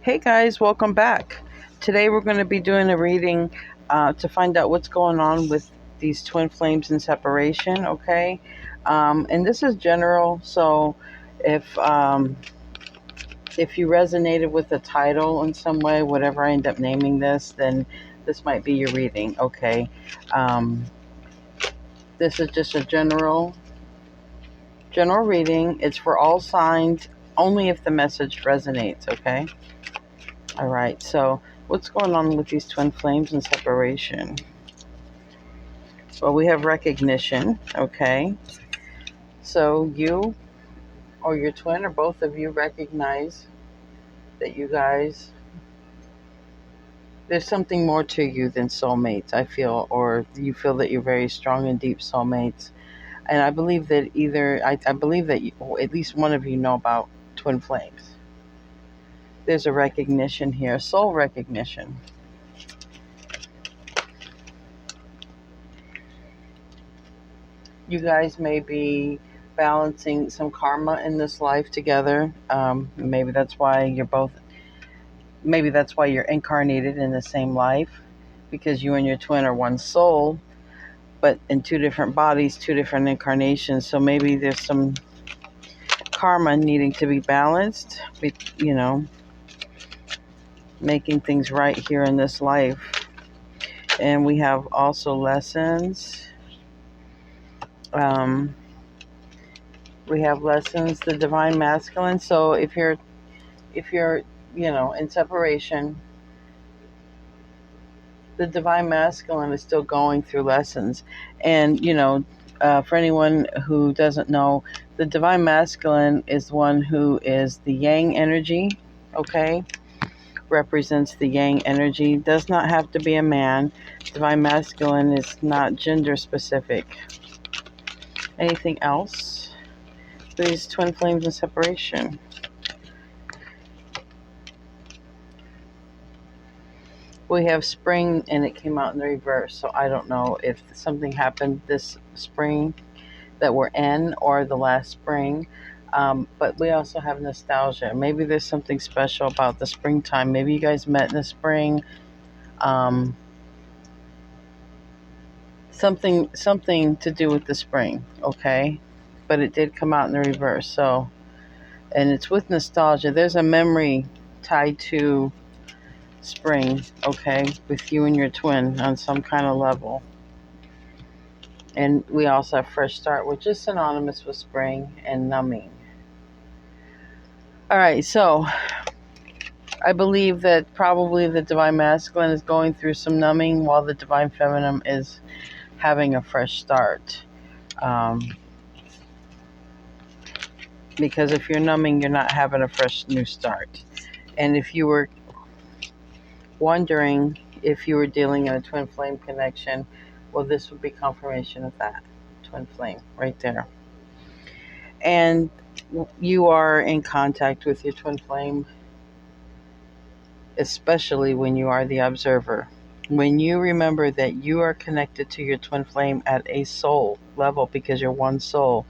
Hey guys, welcome back. Today we're going to be doing a reading to find out what's going on with these twin flames in separation, okay? And this is general, so if um, if you resonated with the title in some way, whatever I end up naming this, then this might be your reading, okay? Um, this is just a general reading. It's for all signs, only if the message resonates, okay? All right, so what's going on with these twin flames and separation? Well, we have recognition, okay? So you or your twin or both of you recognize that you guys, there's something more to you than soulmates, I feel, or you feel that you're very strong and deep soulmates. And I believe that I believe that at least one of you know about twin flames. There's a recognition here, soul recognition. You guys may be balancing some karma in this life together. Maybe that's why you're incarnated in the same life, because you and your twin are one soul, but in two different bodies, two different incarnations. So maybe there's some karma needing to be balanced, you know, making things right here in this life. And we have also lessons. Um, we have lessons, the divine masculine. So if you're in separation, the divine masculine is still going through lessons. And for anyone who doesn't know, the divine masculine is one who is the yang energy, okay? Represents the yang energy. Does not have to be a man. Divine masculine is not gender specific. Anything else? These twin flames and separation. We have spring, and it came out in the reverse, so I don't know if something happened this spring that we're in or the last spring. But we also have nostalgia. Maybe there's something special about the springtime. Maybe you guys met in the spring. Um, something to do with the spring, okay? But it did come out in the reverse. So, and it's with nostalgia. There's a memory tied to spring, okay, with you and your twin on some kind of level. And we also have fresh start, which is synonymous with spring and numbing. All right, so I believe that probably the divine masculine is going through some numbing while the divine feminine is having a fresh start. Because if you're numbing, you're not having a fresh new start. And if you were wondering if you were dealing in a twin flame connection, well, this would be confirmation of that twin flame right there. And you are in contact with your twin flame, especially when you are the observer. When you remember that you are connected to your twin flame at a soul level, because you're one soul,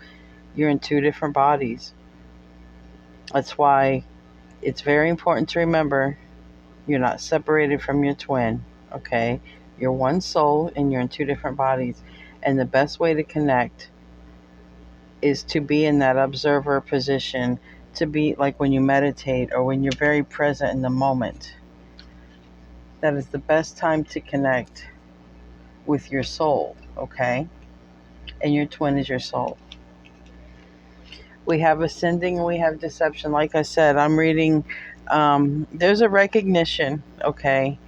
you're in two different bodies. That's why it's very important to remember you're not separated from your twin, okay? You're one soul and you're in two different bodies. And the best way to connect is to be in that observer position, to be like when you meditate or when you're very present in the moment. That is the best time to connect with your soul, okay? And your twin is your soul. We have ascending and we have deception. Like I said, I'm reading, there's a recognition, okay?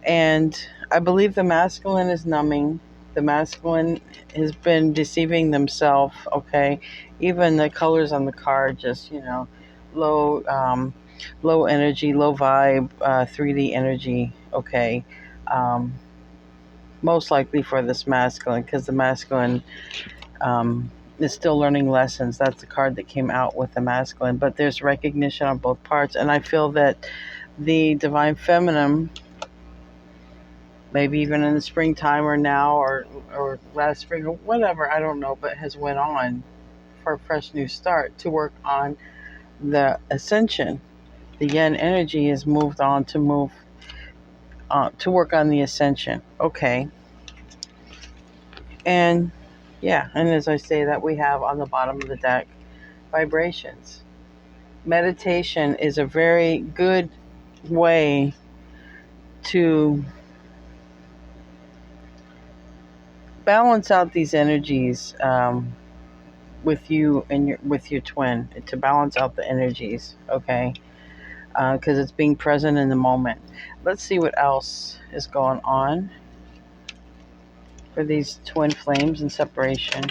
And I believe the masculine is numbing. The masculine has been deceiving themselves, okay? Even the colors on the card, just, low, low energy, low vibe, 3D energy, okay? Um, Most likely for this masculine, because the masculine is still learning lessons. That's the card that came out with the masculine. But there's recognition on both parts. And I feel that the divine feminine, maybe even in the springtime or now or last spring or whatever, I don't know, but has went on for a fresh new start to work on the ascension, The yin energy is moved on to move to work on the ascension. Okay. And yeah, and as I say, that we have on the bottom of the deck vibrations. Meditation is a very good way to balance out these energies with you and with your twin, to balance out the energies. Okay, because it's being present in the moment. Let's see what else is going on for these twin flames in separation.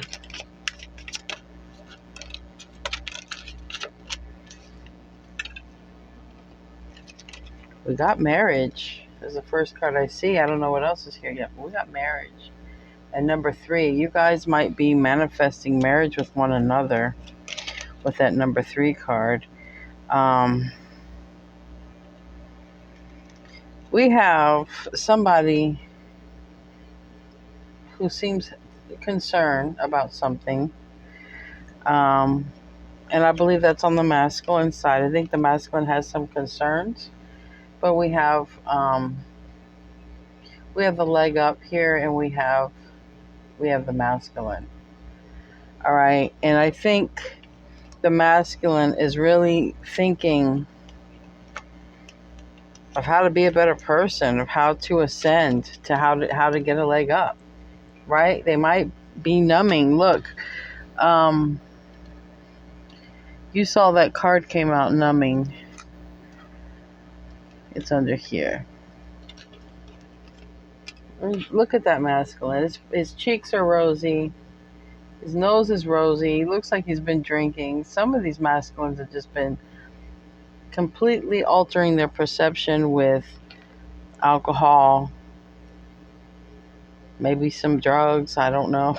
We got marriage. This is the first card I see. I don't know what else is here yet, but we got marriage. And number 3, you guys might be manifesting marriage with one another with that number 3 card. We have somebody who seems concerned about something. And I believe that's on the masculine side. I think the masculine has some concerns, but we have the leg up here, and we have the masculine. All right, and I think the masculine is really thinking of how to be a better person, of how to ascend, to how to get a leg up. Right? They might be numbing. Look, you saw that card came out, numbing. It's under here. Look at that masculine. His cheeks are rosy. His nose is rosy. He looks like he's been drinking. Some of these masculines have just been completely altering their perception with alcohol, maybe some drugs. I don't know.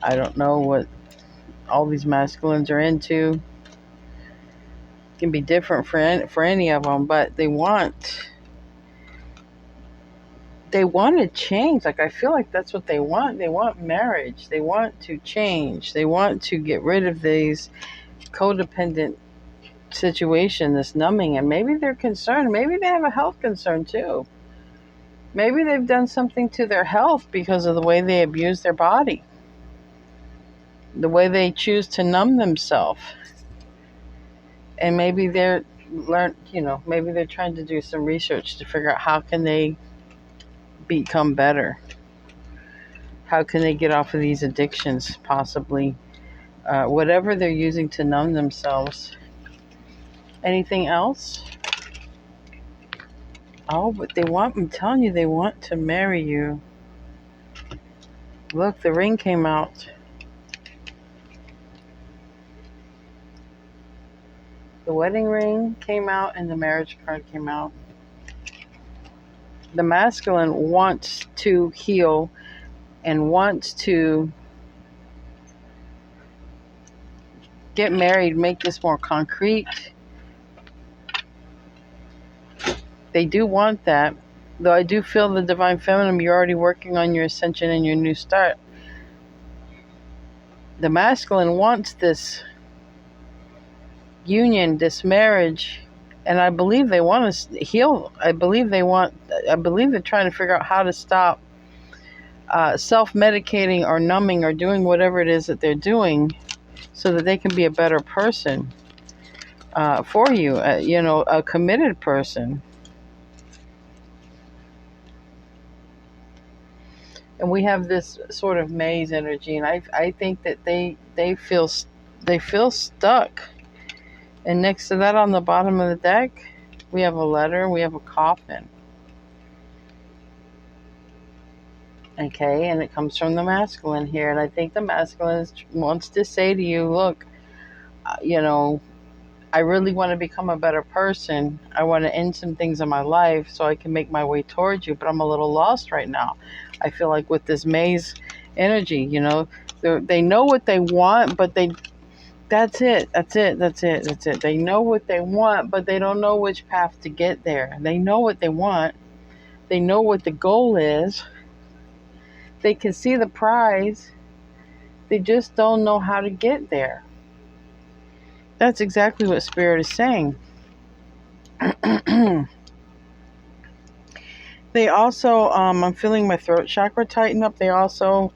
I don't know what all these masculines are into. It can be different for any of them, but they want to change. Like, I feel like that's what they want. They want marriage. They want to change. They want to get rid of these codependent situation, this numbing, and maybe they're concerned. Maybe they have a health concern too. Maybe they've done something to their health because of the way they abuse their body, the way they choose to numb themselves. And maybe maybe they're trying to do some research to figure out how can they become better. How can they get off of these addictions, possibly? Whatever they're using to numb themselves. Anything else? Oh, but I'm telling you, they want to marry you. Look, the ring came out. The wedding ring came out and the marriage card came out. The masculine wants to heal and wants to get married, make this more concrete. They do want that. Though I do feel the divine feminine, you're already working on your ascension and your new start. The masculine wants this union, this marriage, and I believe they want to heal. I believe they're trying to figure out how to stop self-medicating or numbing or doing whatever it is that they're doing so that they can be a better person for you, a committed person. And we have this sort of maze energy, and I think that they feel stuck. And next to that, on the bottom of the deck, we have a letter, we have a coffin. Okay, and it comes from the masculine here. And I think the masculine wants to say to you, look, I really want to become a better person. I want to end some things in my life so I can make my way towards you, but I'm a little lost right now. I feel like with this maze energy, they know what they want, but that's it. They know what they want, but they don't know which path to get there. They know what they want. They know what the goal is. They can see the prize. They just don't know how to get there. That's exactly what Spirit is saying. They also, I'm feeling my throat chakra tighten up. They also,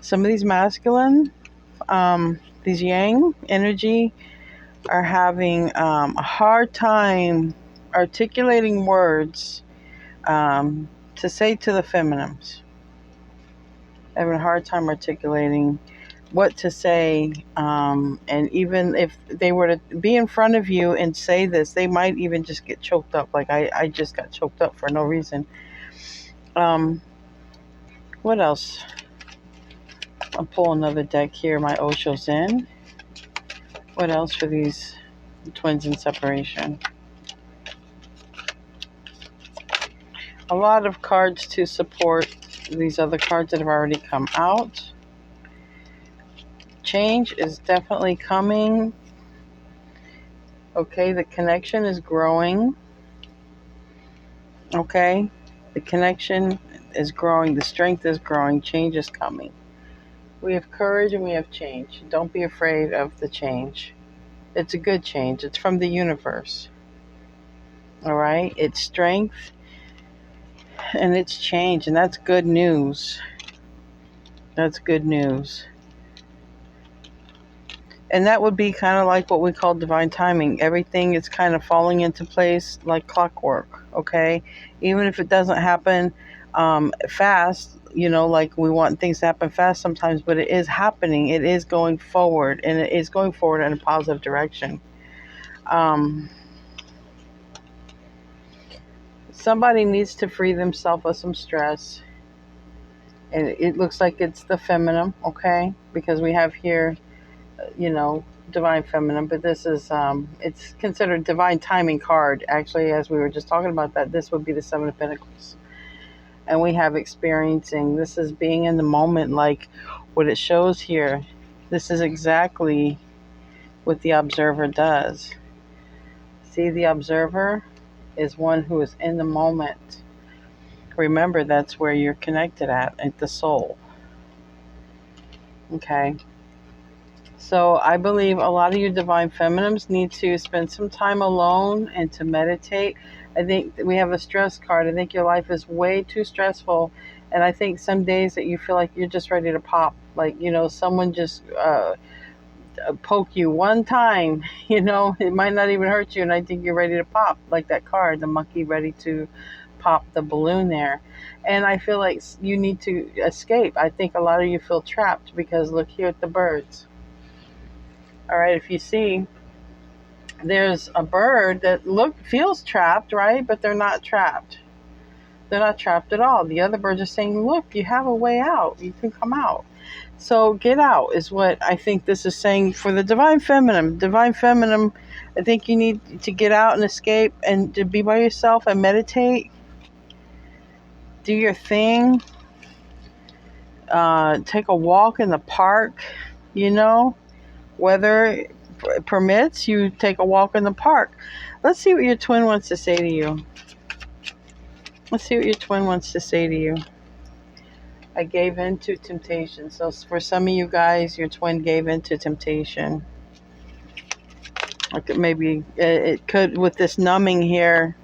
some of these masculine, these yang energy are having a hard time articulating words to say to the feminines. Having a hard time articulating what to say, and even if they were to be in front of you and say this, they might even just get choked up. Like I just got choked up for no reason. What else? I'll pull another deck here. My Osho's in. What else for these twins in separation? A lot of cards to support these other cards that have already come out. Change is definitely coming. Okay, the connection is growing. Okay, the connection is growing. The strength is growing. Change is coming. We have courage and we have change. Don't be afraid of the change. It's a good change. It's from the universe. All right, it's strength and it's change, and that's good news. That's good news. And that would be kind of like what we call divine timing. Everything is kind of falling into place like clockwork, okay? Even if it doesn't happen fast, like we want things to happen fast sometimes, but it is happening. It is going forward, and it is going forward in a positive direction. Somebody needs to free themselves of some stress. And it looks like it's the feminine, okay? Because we have here, divine feminine, but this is, it's considered divine timing card. Actually, as we were just talking about that, this would be the Seven of Pentacles. And we have experiencing, this is being in the moment, like what it shows here. This is exactly what the observer does. See, the observer is one who is in the moment. Remember, that's where you're connected at the soul. Okay. So I believe a lot of you divine feminines need to spend some time alone and to meditate. I think we have a stress card. I think your life is way too stressful. And I think some days that you feel like you're just ready to pop. Like, someone just poke you one time, it might not even hurt you. And I think you're ready to pop, like that card, the monkey ready to pop the balloon there. And I feel like you need to escape. I think a lot of you feel trapped because look here at the birds. All right, if you see, there's a bird that feels trapped, right? But they're not trapped. They're not trapped at all. The other birds are saying, look, you have a way out. You can come out. So get out is what I think this is saying for the divine feminine. Divine feminine, I think you need to get out and escape and to be by yourself and meditate. Do your thing. Take a walk in the park, Weather permits, you take a walk in the park. Let's see what your twin wants to say to you. Let's see what your twin wants to say to you. I gave in to temptation. So for some of you guys, your twin gave in to temptation. Maybe it could, with this numbing here,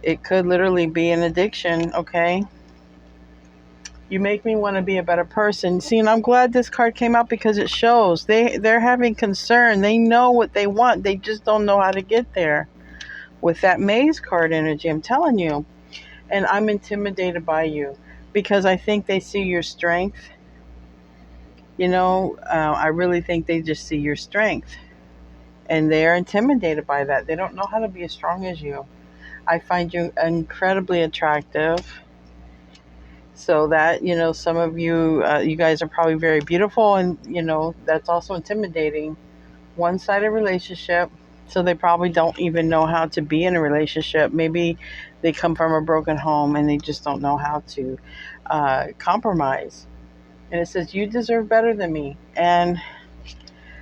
it could literally be an addiction, okay? You make me want to be a better person. See, and I'm glad this card came out because it shows they're having concern. They know what they want. They just don't know how to get there. With that maze card energy, I'm telling you. And I'm intimidated by you because I think they see your strength. I really think they just see your strength. And they're intimidated by that. They don't know how to be as strong as you. I find you incredibly attractive. So that, some of you, you guys are probably very beautiful, and, that's also intimidating. One-sided relationship, so they probably don't even know how to be in a relationship. Maybe they come from a broken home and they just don't know how to compromise. And it says, you deserve better than me. And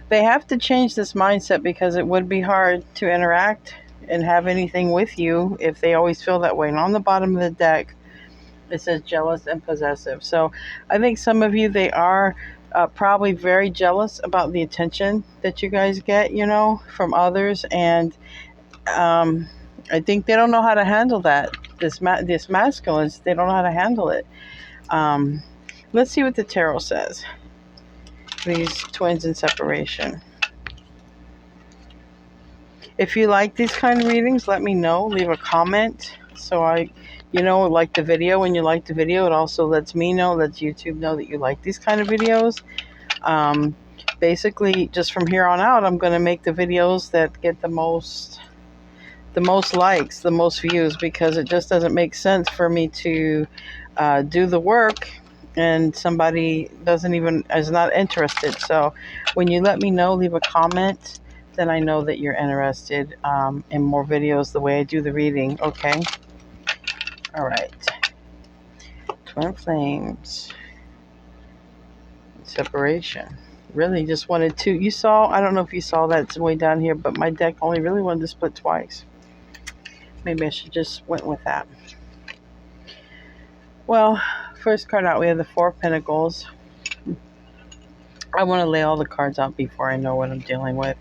they have to change this mindset because it would be hard to interact and have anything with you if they always feel that way. And on the bottom of the deck, it says jealous and possessive. So I think some of you, they are probably very jealous about the attention that you guys get, from others. And I think they don't know how to handle that. This masculines, they don't know how to handle it. Let's see what the tarot says. These twins in separation. If you like these kind of readings, let me know. Leave a comment so like the video. When you like the video, it also lets me know, lets YouTube know that you like these kind of videos. Basically, just from here on out, I'm going to make the videos that get the most likes, the most views, because it just doesn't make sense for me to do the work and somebody is not interested. So when you let me know, leave a comment, then I know that you're interested in more videos the way I do the reading. Okay. All right. Twin flames. Separation. Really just wanted to, I don't know if you saw that, it's way down here, but my deck only really wanted to split twice. Maybe I should just went with that. Well, first card out, we have the Four of Pentacles. I want to lay all the cards out before I know what I'm dealing with.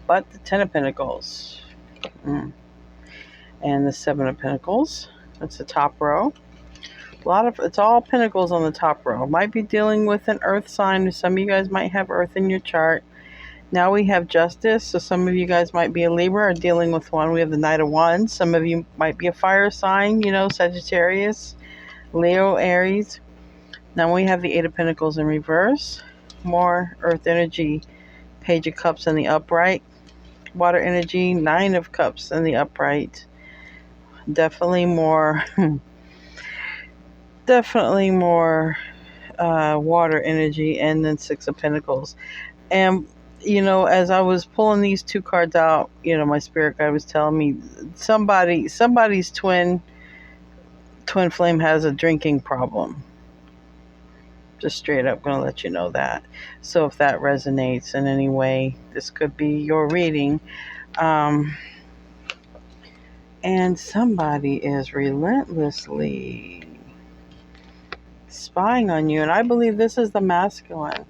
But the Ten of Pentacles. And the Seven of Pentacles. That's the top row. It's all Pentacles on the top row. Might be dealing with an earth sign. Some of you guys might have earth in your chart. Now we have Justice. So some of you guys might be a Libra or dealing with one. We have the Knight of Wands. Some of you might be a fire sign, Sagittarius, Leo, Aries. Now we have the Eight of Pentacles in reverse. More earth energy. Page of Cups in the upright. Water energy. Nine of Cups in the upright. Definitely more water energy. And then Six of Pentacles. And as I was pulling these two cards out, my spirit guide was telling me somebody's twin flame has a drinking problem. Just straight up going to let you know that. So if that resonates in any way, this could be your reading. And somebody is relentlessly spying on you. And I believe this is the masculine.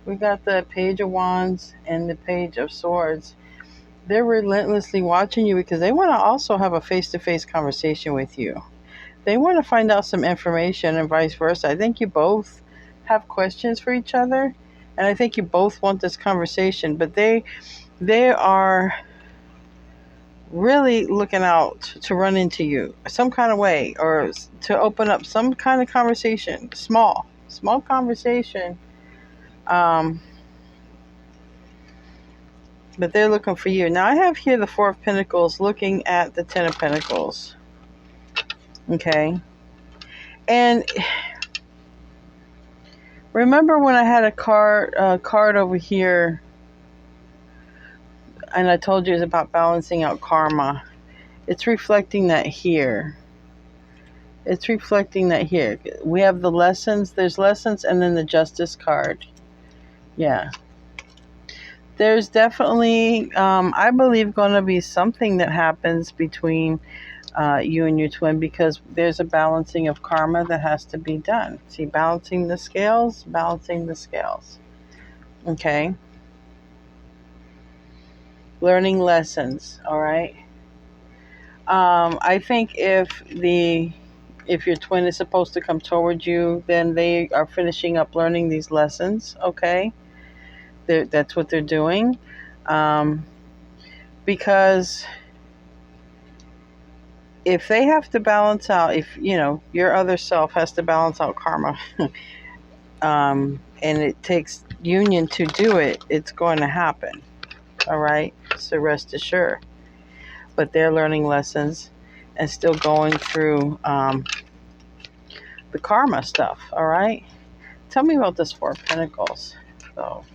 We got the Page of Wands and the Page of Swords. They're relentlessly watching you because they want to also have a face-to-face conversation with you. They want to find out some information and vice versa. I think you both have questions for each other, and I think you both want this conversation, but they are really looking out to run into you some kind of way or to open up some kind of conversation, small conversation. But they're looking for you. Now I have here the Four of Pentacles looking at the Ten of Pentacles. Okay. And remember when I had a card over here and I told you it's about balancing out karma. It's reflecting that here. We have the lessons. There's lessons and then the Justice card. Yeah. There's definitely, I believe, going to be something that happens between you and your twin because there's a balancing of karma that has to be done. See, balancing the scales. Okay. Learning lessons, all right? I think if your twin is supposed to come towards you, then they are finishing up learning these lessons, okay? That's what they're doing. Because if they have to balance out, if, your other self has to balance out karma, and it takes union to do it, it's going to happen, all right? So rest assured. But they're learning lessons and still going through the karma stuff, all right? Tell me about this Four of Pentacles. So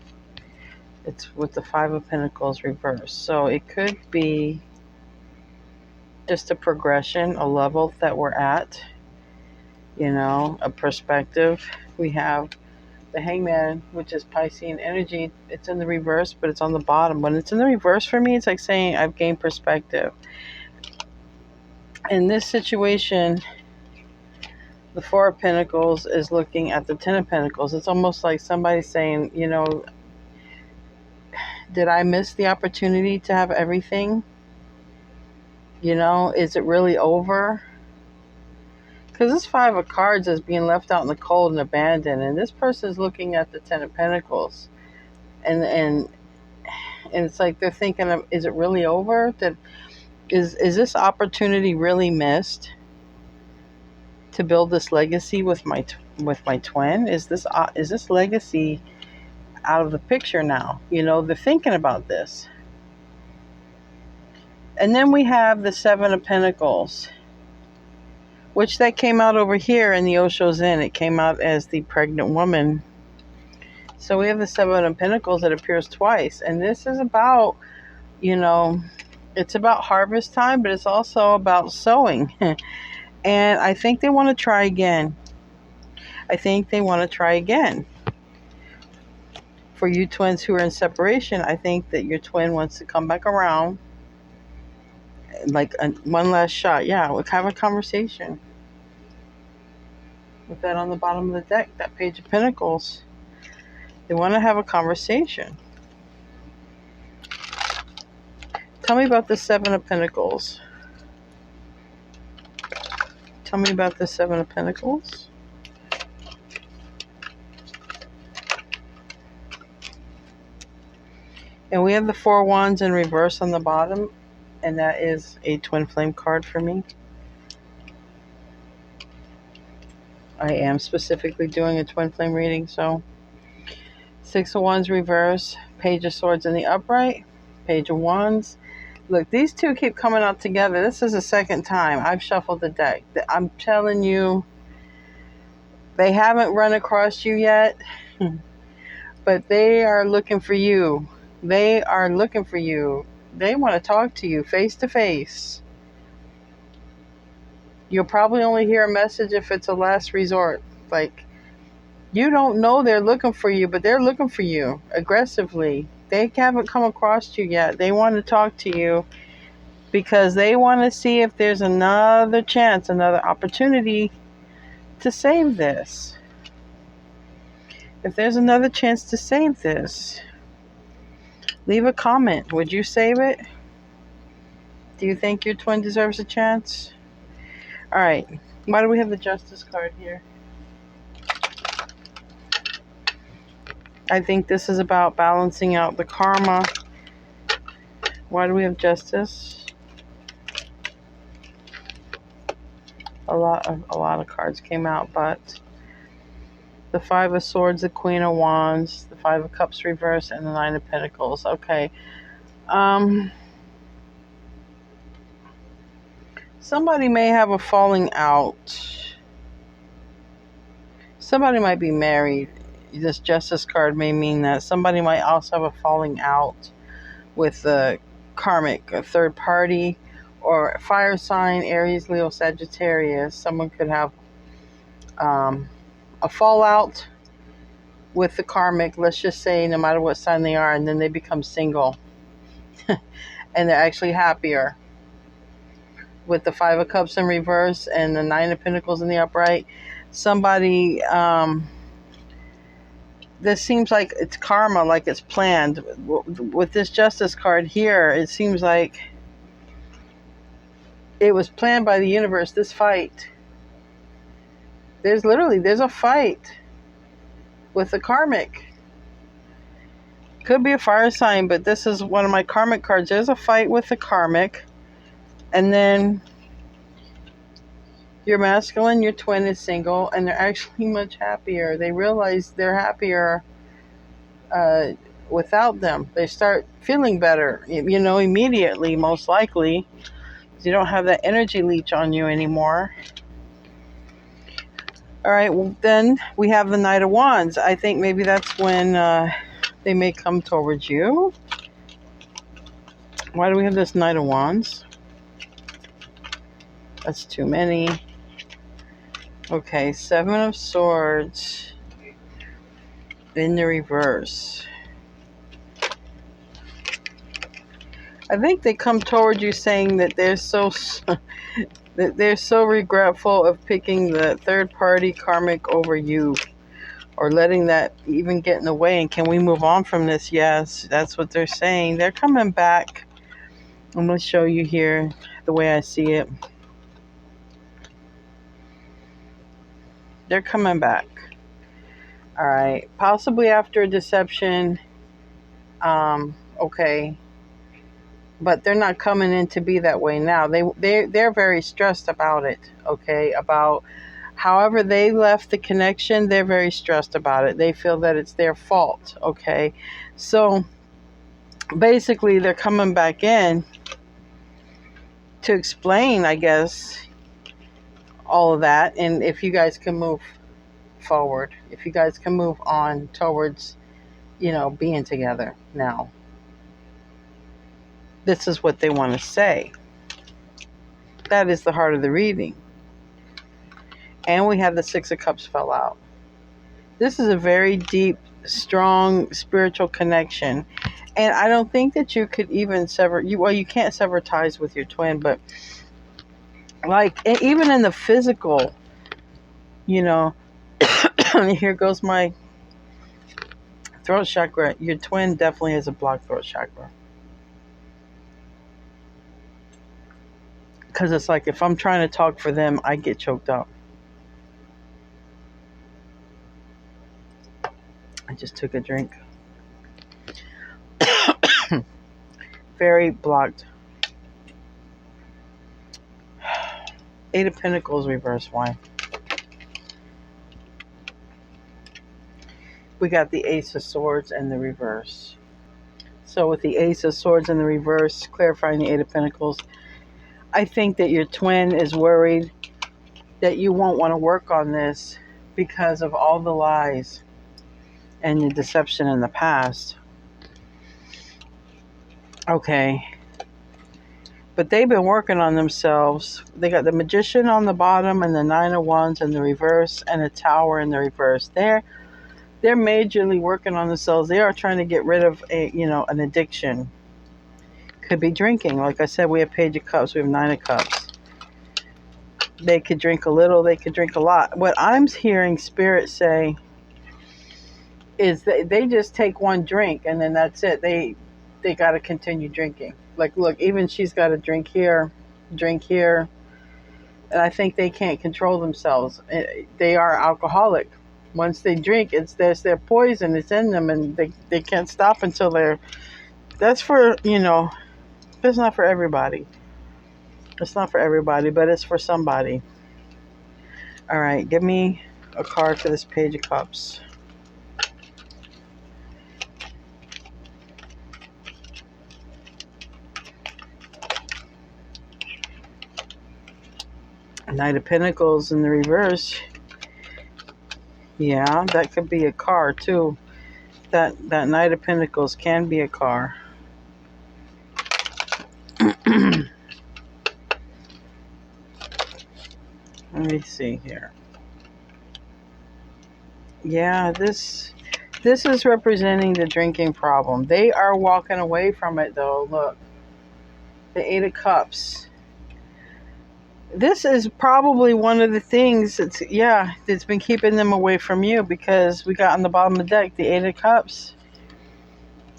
it's with the Five of Pentacles reversed. So it could be just a progression, a level that we're at, a perspective. We have the Hangman, which is Piscean energy. It's in the reverse, but it's on the bottom. When it's in the reverse for me, it's like saying I've gained perspective. In this situation, the Four of Pentacles is looking at the Ten of Pentacles. It's almost like somebody saying, did I miss the opportunity to have everything? Is it really over? Because this Five of Cards is being left out in the cold and abandoned, and this person is looking at the Ten of Pentacles, and it's like they're thinking of, is it really over? That is this opportunity really missed to build this legacy with my twin? Is this legacy out of the picture now? They're thinking about this. And then we have the Seven of Pentacles, which that came out over here in the Osho's Inn. It came out as the pregnant woman. So we have the Seven of Pentacles that appears twice. And this is about, it's about harvest time, but it's also about sowing. And I think they want to try again. For you twins who are in separation, I think that your twin wants to come back around. Like one last shot. Yeah, we'll have a conversation. With that on the bottom of the deck, that Page of Pentacles. They want to have a conversation. Tell me about the Seven of Pentacles. Tell me about the Seven of Pentacles. And we have the Four of Wands in reverse on the bottom. And that is a twin flame card for me. I am specifically doing a twin flame reading, so Six of Wands reverse, Page of Swords in the upright, Page of Wands. Look, these two keep coming out together. This is the second time I've shuffled the deck. I'm telling you, they haven't run across you yet, but they are looking for you. They are looking for you. They want to talk to you face to face. You'll probably only hear a message if it's a last resort. Like, you don't know they're looking for you, but they're looking for you aggressively. They haven't come across you yet. They want to talk to you because they want to see if there's another chance, another opportunity to save this. If there's another chance to save this, leave a comment. Would you save it? Do you think your twin deserves a chance? All right. Why do we have the Justice card here? I think this is about balancing out the karma. Why do we have Justice? A lot of cards came out, but the Five of Swords, the Queen of Wands, the Five of Cups reverse, and the Nine of Pentacles. Okay. Somebody may have a falling out. Somebody might be married. This Justice card may mean that somebody might also have a falling out with a karmic, a third party, or fire sign, Aries, Leo, Sagittarius. Someone could have a fallout with the karmic, let's just say, no matter what sign they are, and then they become single. And they're actually happier. With the Five of Cups in reverse and the Nine of Pentacles in the upright. Somebody... this seems like it's karma, like it's planned. With this Justice card here, it seems like it was planned by the universe, this fight. There's a fight with the karmic. Could be a fire sign, but this is one of my karmic cards. There's a fight with the karmic. And then your masculine, your twin is single, and they're actually much happier. They realize they're happier without them. They start feeling better, immediately, most likely. You don't have that energy leech on you anymore. All right, well, then we have the Knight of Wands. I think maybe that's when they may come towards you. Why do we have this Knight of Wands? That's too many. Okay, Seven of Swords in the reverse. I think they come toward you saying that they're so regretful of picking the third party karmic over you, or letting that even get in the way. And can we move on from this? Yes, that's what they're saying. They're coming back. I'm going to show you here. the way I see it. They're coming back. All right. Possibly after a deception. Okay. But they're not coming in to be that way now. They're very stressed about it. Okay. About however they left the connection, they're very stressed about it. They feel that it's their fault. Okay. So basically, they're coming back in to explain, I guess, all of that. And if you guys can move forward, if you guys can move on towards, being together now. This is what they want to say. That is the heart of the reading. And we have the Six of Cups fell out. This is a very deep, strong spiritual connection. And I don't think that you could even you can't sever ties with your twin, but like even in the physical, here goes my throat chakra. Your twin definitely has a blocked throat chakra. Because it's like if I'm trying to talk for them, I get choked up. I just took a drink. Very blocked. Eight of Pentacles reverse. Why? We got the Ace of Swords and the reverse. So with the Ace of Swords in the reverse, clarifying the Eight of Pentacles, I think that your twin is worried that you won't want to work on this because of all the lies and the deception in the past. Okay. But they've been working on themselves. They got the Magician on the bottom and the Nine of Wands in the reverse and a Tower in the reverse. They're majorly working on themselves. They are trying to get rid of an addiction. Could be drinking. Like I said, we have Page of Cups. We have Nine of Cups. They could drink a little. They could drink a lot. What I'm hearing Spirit say is that they just take one drink and then that's it. They got to continue drinking. Like, look, even she's got to drink here. And I think they can't control themselves. They are alcoholic. Once they drink, there's their poison. It's in them, and they can't stop until they're. That's for It's not for everybody. It's not for everybody, but it's for somebody. All right, give me a card for this Page of Cups. Knight of Pentacles in the reverse. Yeah, that could be a car too. That Knight of Pentacles can be a car. Let me see here. Yeah, this is representing the drinking problem. They are walking away from it though. Look. The Eight of Cups. This is probably one of the things that's been keeping them away from you, because we got on the bottom of the deck the Eight of Cups.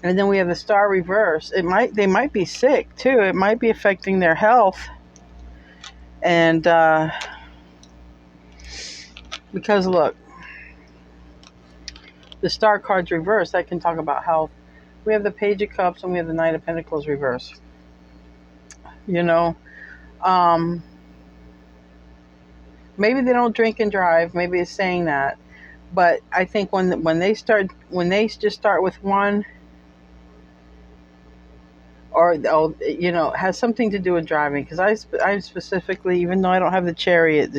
And then we have the Star reverse. They might be sick too. It might be affecting their health. And because look, the Star card's reverse. I can talk about health. We have the Page of Cups and we have the Knight of Pentacles reverse. Maybe they don't drink and drive. Maybe it's saying that. But I think when they just start with one, or has something to do with driving. Because I specifically, even though I don't have the Chariot,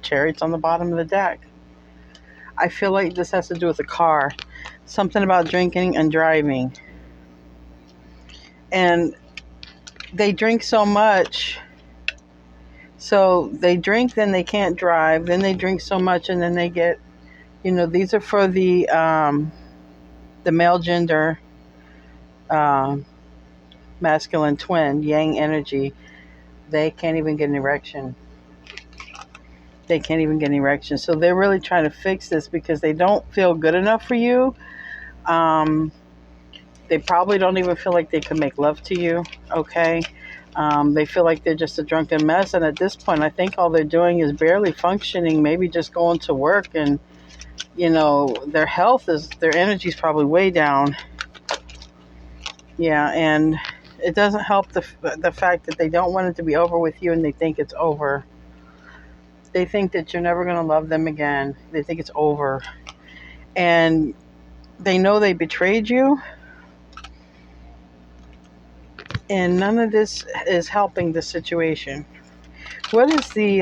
Chariot's on the bottom of the deck. I feel like this has to do with a car. Something about drinking and driving. And they drink so much. So they drink, then they can't drive. Then they drink so much, and then they get, these are for the male gender, masculine twin, yang energy. They can't even get an erection. So they're really trying to fix this because they don't feel good enough for you. They probably don't even feel like they can make love to you. Okay. They feel like they're just a drunken mess, and at this point, I think all they're doing is barely functioning, maybe just going to work, and their their energy's probably way down. Yeah, and it doesn't help the fact that they don't want it to be over with you, and they think it's over. They think that you're never going to love them again. They think it's over, and they know they betrayed you, and none of this is helping the situation. What is the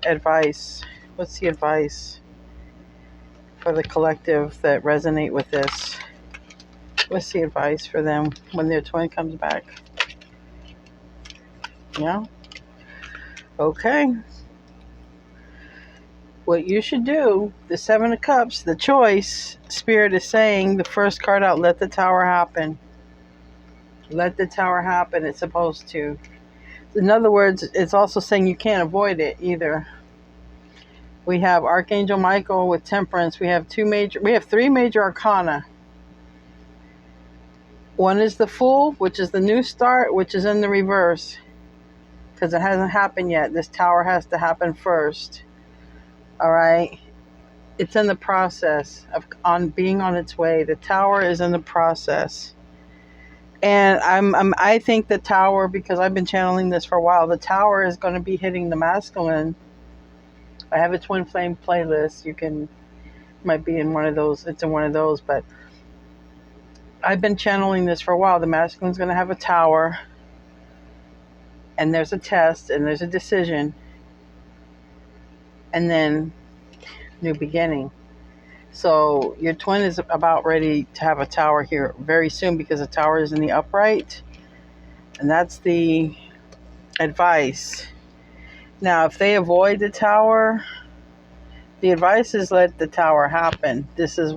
advice? What's the advice for the collective that resonate with this? What's the advice for them when their twin comes back? Yeah? Okay. What you should do, the Seven of Cups, the choice, Spirit is saying, the first card out, let the Tower happen. Let the Tower happen. It's supposed to. In other words, it's also saying you can't avoid it either. We have Archangel Michael with Temperance. We have three major arcana. One is the Fool, which is the new start, which is in the reverse. Because it hasn't happened yet. This Tower has to happen first. All right? It's in the process of being on its way. The Tower is in the process. And I think the Tower, because I've been channeling this for a while, the Tower is going to be hitting the masculine. I have a twin flame playlist. Might be in one of those. It's in one of those, but I've been channeling this for a while. The masculine's going to have a Tower, and there's a test, and there's a decision, and then new beginning. So your twin is about ready to have a Tower here very soon, because the Tower is in the upright, and that's the advice. Now, if they avoid the Tower, the advice is let the Tower happen. This is,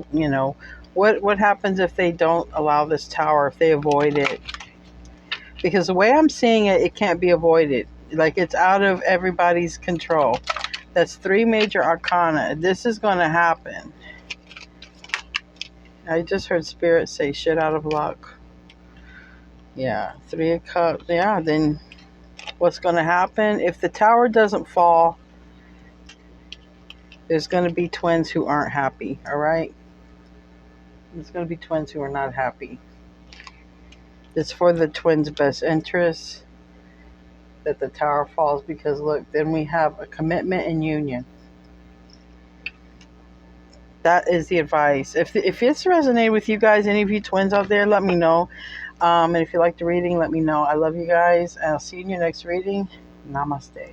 what happens if they don't allow this Tower, if they avoid it? Because the way I'm seeing it, it can't be avoided. Like, it's out of everybody's control. That's three major arcana. This is going to happen. I just heard Spirit say shit out of luck. Yeah, Three of Cups. Yeah, then what's going to happen? If the Tower doesn't fall, there's going to be twins who aren't happy, all right? There's going to be twins who are not happy. It's for the twins' best interest that the Tower falls, because look, then we have a commitment and union. That is the advice. If it's resonated with you guys, any of you twins out there, let me know. And if you like the reading, let me know. I love you guys, and I'll see you in your next reading. Namaste.